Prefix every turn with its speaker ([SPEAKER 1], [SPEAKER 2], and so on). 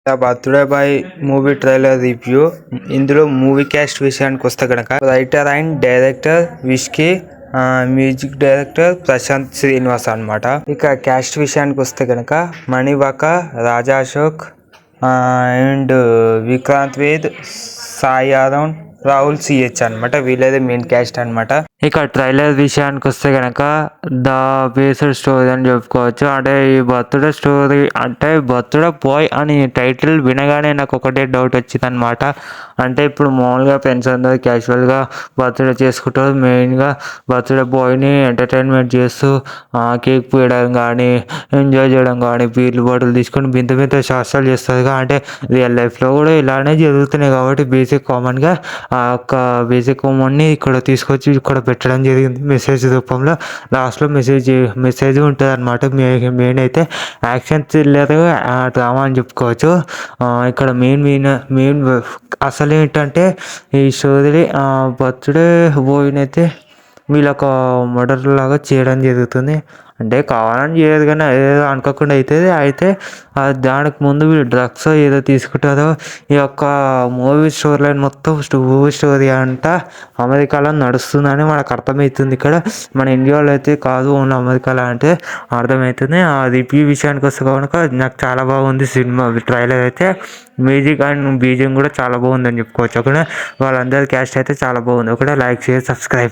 [SPEAKER 1] The birthday boy movie trailer review. ఇందులో movie cast విషయానికి వస్తే కనుక writer and director Vishki, music director Prashanth Srinivas అన్నమాట. ఇక క్యాస్ట్ విషయానికి వస్తే కనుక మణివక, రాజా అశోక్ అండ్ విక్రాంత్ వేద్, సాయి అరుణ్, రాహుల్ సిహెచ్ అనమాట. వీళ్ళదే మెయిన్ క్యాస్ట్ అనమాట. ఇక ట్రైలర్ విషయానికి వస్తే కనుక ద బేస్డ్ స్టోరీ అని చెప్పుకోవచ్చు. అంటే ఈ బర్త్డే స్టోరీ అంటే బర్త్డే బాయ్ అని టైటిల్ వినగానే నాకు ఒకటే డౌట్ వచ్చింది అనమాట. అంటే ఇప్పుడు మామూలుగా ఫ్రెండ్స్ అందరూ క్యాజువల్గా బర్త్డే చేసుకుంటారు. మెయిన్గా బర్త్డే బాయ్ని ఎంటర్టైన్మెంట్ చేస్తూ కేక్ పోయడం కానీ, ఎంజాయ్ చేయడం కానీ, బీర్లు బాటిల్ తీసుకొని బింత బింత శాస్త్రాలు చేస్తారు. అంటే రియల్ లైఫ్లో కూడా ఇలానే జరుగుతున్నాయి కాబట్టి బేసిక్ కామన్గా ఆ యొక్క బేసిక్ కామన్ని ఇక్కడ తీసుకొచ్చి ఇక్కడ పెట్టడం జరిగింది మెసేజ్ రూపంలో. లాస్ట్లో మెసేజ్ ఉంటుంది అనమాట. మెయిన్ అయితే యాక్షన్ థ్రిల్లర్ డ్రామా అని చెప్పుకోవచ్చు. ఇక్కడ మెయిన్ అసలు ఏంటంటే ఈ స్టోరీ బర్త్డే బాయ్ని అయితే వీళ్ళొక మర్డర్ లాగా చేయడం జరుగుతుంది. అంటే కావాలని చేయదు కానీ ఏదో అనుకోకుండా అయితే దానికి ముందు వీళ్ళు డ్రగ్స్ ఏదో తీసుకుంటారో. ఈ యొక్క మూవీ స్టోరీ లైన్ మొత్తం మూవీ స్టోరీ అంతా అమెరికాలో నడుస్తుందని మనకు అర్థమవుతుంది. ఇక్కడ మన ఇండియాలో అయితే కాదు, ఓన్లీ అమెరికాలో అంటే అర్థమవుతుంది. ఆ రివ్యూ విషయానికి వస్తే కనుక నాకు చాలా బాగుంది సినిమా ట్రైలర్ అయితే. మ్యూజిక్ అండ్ బీజియం కూడా చాలా బాగుందని చెప్పుకోవచ్చు. ఒకటే వాళ్ళందరి క్యాస్ట్ అయితే చాలా బాగుంది. ఒకటే లైక్, షేర్, సబ్స్క్రైబ్.